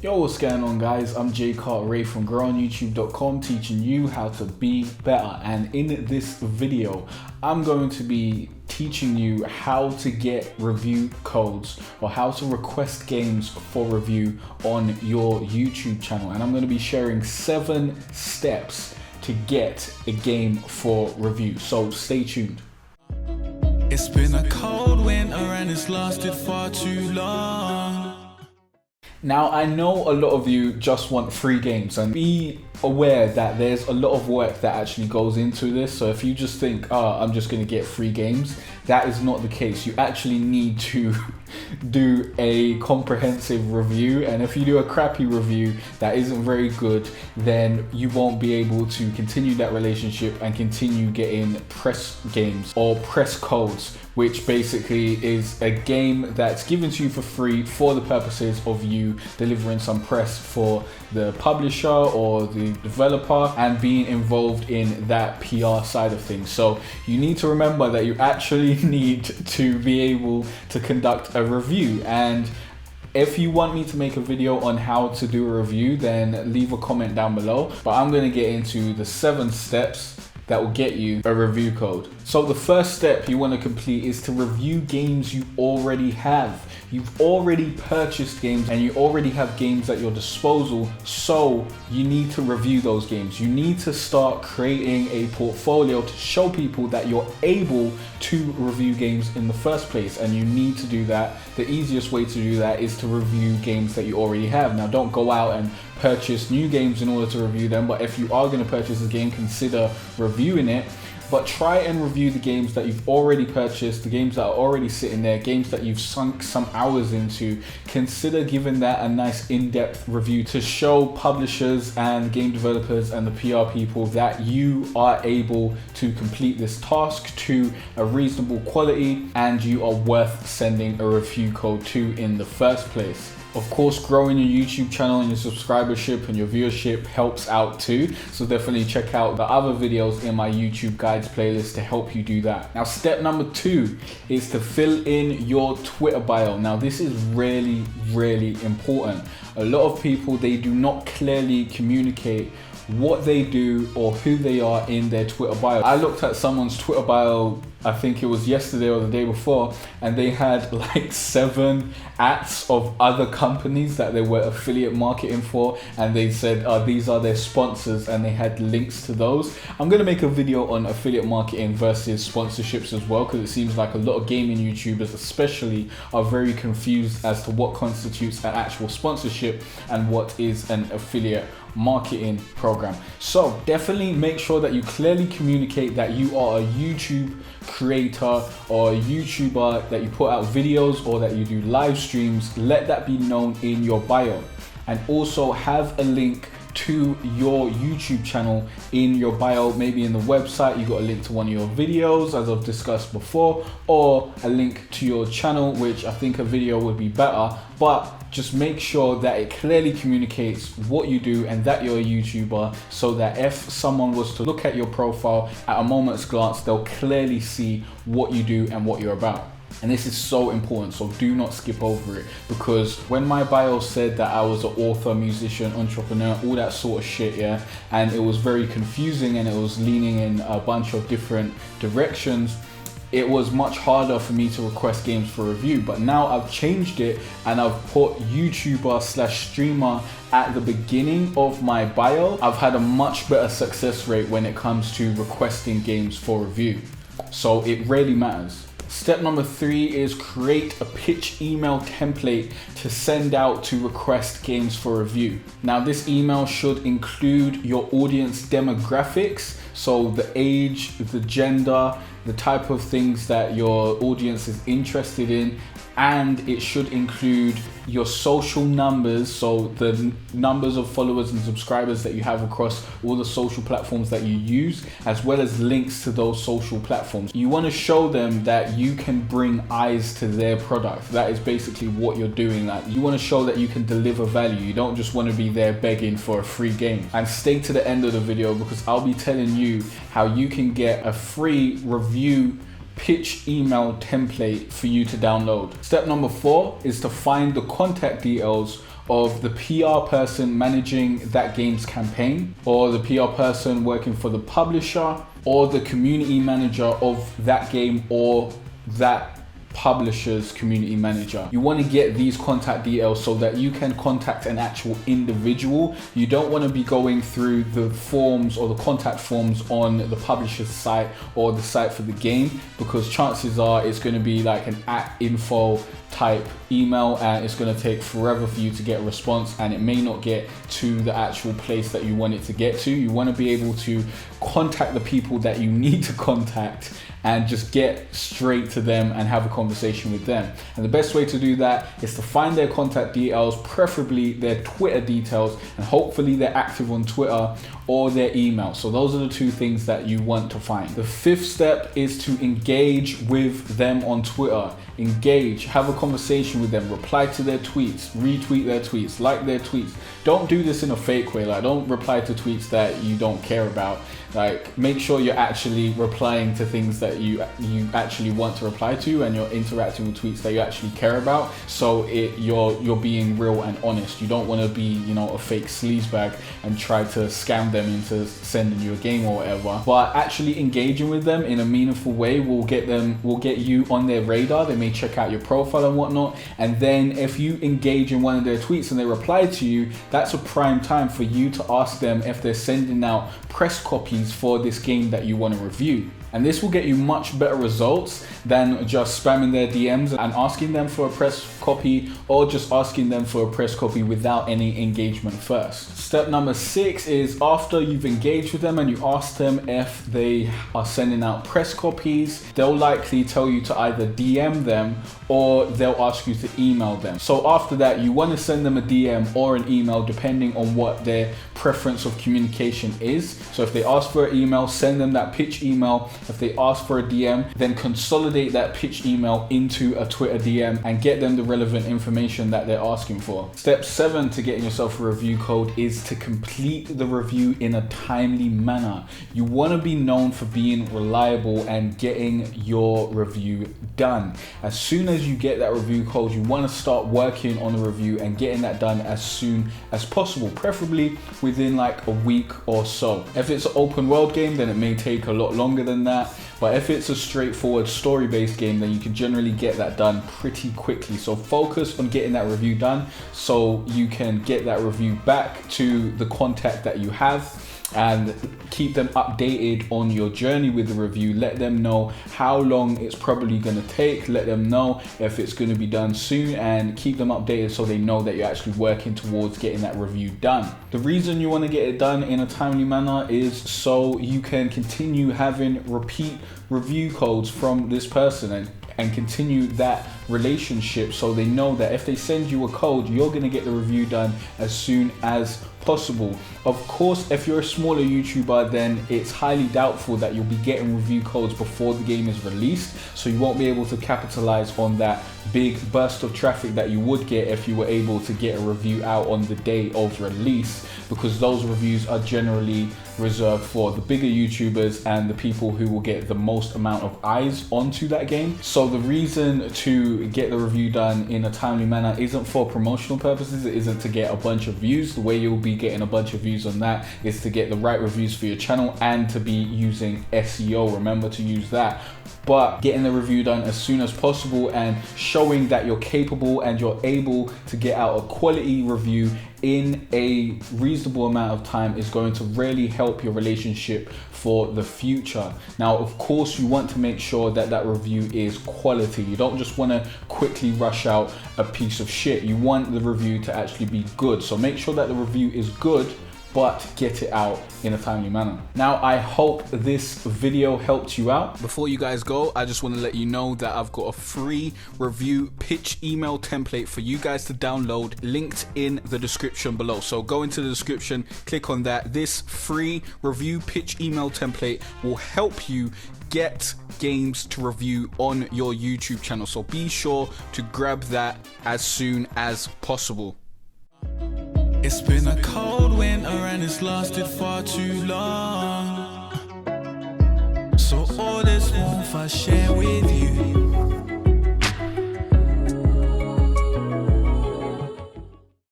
Yo, what's going on guys? I'm Cartere from growonyoutube.com, teaching you how to be better. And in this video, I'm going to be teaching you how to get review codes or how to request games for review on your YouTube channel. And I'm going to be sharing 7 steps to get a game for review. So stay tuned. It's been a cold winter and it's lasted far too long. Now, I know a lot of you just want free games, and be aware that there's a lot of work that actually goes into this. So if you just think, oh, I'm just going to get free games, that is not the case. You actually need to do a comprehensive review, and if you do a crappy review that isn't very good, then you won't be able to continue that relationship and continue getting press games or press codes, which basically is a game that's given to you for free for the purposes of you delivering some press for the publisher or the developer and being involved in that PR side of things. So you need to remember that you actually need to be able to conduct a review. And if you want me to make a video on how to do a review, then leave a comment down below. But I'm going to get into the 7 steps that will get you a review code. So the first step you want to complete is to review games you already have. You've already purchased games and you already have games at your disposal, so you need to review those games. You need to start creating a portfolio to show people that you're able to review games in the first place, and you need to do that. The easiest way to do that is to review games that you already have. Now, don't go out and purchase new games in order to review them, but if you are going to purchase a game, consider reviewing it. But try and review the games that you've already purchased, the games that are already sitting there, games that you've sunk some hours into. Consider giving that a nice in-depth review to show publishers and game developers and the PR people that you are able to complete this task to a reasonable quality and you are worth sending a review code to in the first place. Of course, growing your YouTube channel and your subscribership and your viewership helps out too. So definitely check out the other videos in my YouTube guides playlist to help you do that. Now, step number 2 is to fill in your Twitter bio. Now, this is really, really important. A lot of people, they do not clearly communicate what they do or who they are in their Twitter bio. I looked at someone's Twitter bio, I think it was yesterday or the day before, and they had like 7 ads of other companies that they were affiliate marketing for, and they said these are their sponsors, and they had links to those. I'm going to make a video on affiliate marketing versus sponsorships as well, because it seems like a lot of gaming YouTubers especially are very confused as to what constitutes an actual sponsorship and what is an affiliate marketing program. So definitely make sure that you clearly communicate that you are a YouTube creator or a YouTuber, that you put out videos or that you do live streams. Let that be known in your bio, and also have a link to your YouTube channel in your bio. Maybe in the website you got a link to one of your videos, as I've discussed before, or a link to your channel, which I think a video would be better. But just make sure that it clearly communicates what you do and that you're a YouTuber, so that if someone was to look at your profile at a moment's glance, they'll clearly see what you do and what you're about. And this is so important, so do not skip over it, because when my bio said that I was an author, musician, entrepreneur, all that sort of shit, yeah, and it was very confusing and it was leaning in a bunch of different directions, it was much harder for me to request games for review. But now I've changed it and I've put YouTuber/streamer at the beginning of my bio. I've had a much better success rate when it comes to requesting games for review. So it really matters. Step number 3 is create a pitch email template to send out to request games for review. Now, this email should include your audience demographics, so the age, the gender, the type of things that your audience is interested in, and it should include your social numbers, so the numbers of followers and subscribers that you have across all the social platforms that you use, as well as links to those social platforms. You want to show them that you can bring eyes to their product. That is basically what you're doing. That you want to show that you can deliver value. You don't just want to be there begging for a free game. And stay to the end of the video, because I'll be telling you how you can get a free review pitch email template for you to download. Step number 4 is to find the contact details of the PR person managing that game's campaign, or the PR person working for the publisher, or the community manager of that game, or that publisher's community manager. You want to get these contact details so that you can contact an actual individual. You don't want to be going through the forms or the contact forms on the publisher's site or the site for the game, because chances are it's going to be like an @info type email and it's going to take forever for you to get a response, and it may not get to the actual place that you want it to get to. You want to be able to contact the people that you need to contact and just get straight to them and have a conversation with them. And the best way to do that is to find their contact details, preferably their Twitter details, and hopefully they're active on Twitter, or their email. So those are the two things that you want to find. The fifth step is to engage with them on Twitter. Engage, have a conversation with them, reply to their tweets, retweet their tweets, like their tweets. Don't do this in a fake way. Like, don't reply to tweets that you don't care about. Like, make sure you're actually replying to things that you actually want to reply to, and you're interacting with tweets that you actually care about. So you're being real and honest. You don't want to be, a fake sleazebag and try to scam them into sending you a game or whatever. But actually engaging with them in a meaningful way will get you on their radar. They may check out your profile and whatnot. And then if you engage in one of their tweets and they reply to you, that's a prime time for you to ask them if they're sending out press copies for this game that you want to review. And this will get you much better results than just spamming their DMs and asking them for a press copy, or just asking them for a press copy without any engagement first. Step number 6 is, after you've engaged with them and you ask them if they are sending out press copies, they'll likely tell you to either DM them or they'll ask you to email them. So after that, you want to send them a DM or an email depending on what their preference of communication is. So if they ask for an email, send them that pitch email. If they ask for a DM, then consolidate that pitch email into a Twitter DM and get them the relevant information that they're asking for. Step 7 to getting yourself a review code is to complete the review in a timely manner. You want to be known for being reliable and getting your review done. As soon as you get that review code, you want to start working on the review and getting that done as soon as possible, preferably within like a week or so. If it's an open world game, then it may take a lot longer than that. But if it's a straightforward story-based game, then you can generally get that done pretty quickly. So focus on getting that review done so you can get that review back to the contact that you have, and keep them updated on your journey with the review. Let them know how long it's probably going to take. Let them know if it's going to be done soon, and keep them updated so they know that you're actually working towards getting that review done. The reason you want to get it done in a timely manner is so you can continue having repeat review codes from this person and continue that relationship, so they know that if they send you a code, you're going to get the review done as soon as possible. Of course, if you're a smaller YouTuber, then it's highly doubtful that you'll be getting review codes before the game is released, so you won't be able to capitalize on that big burst of traffic that you would get if you were able to get a review out on the day of release, because those reviews are generally reserved for the bigger YouTubers and the people who will get the most amount of eyes onto that game. So the reason to get the review done in a timely manner isn't for promotional purposes. It isn't to get a bunch of views. The way you'll be getting a bunch of views on that is to get the right reviews for your channel and to be using SEO. Remember to use that. But getting the review done as soon as possible and showing that you're capable and you're able to get out a quality review in a reasonable amount of time is going to really help your relationship for the future. Now, of course, you want to make sure that that review is quality. You don't just want to quickly rush out a piece of shit. You want the review to actually be good. So make sure that the review is good, but get it out in a timely manner. Now, I hope this video helped you out. Before you guys go, I just want to let you know that I've got a free review pitch email template for you guys to download, linked in the description below. So go into the description, click on that. This free review pitch email template will help you get games to review on your YouTube channel. So be sure to grab that as soon as possible. It's been a cold winter and it's lasted far too long. So all this warmth I share with you.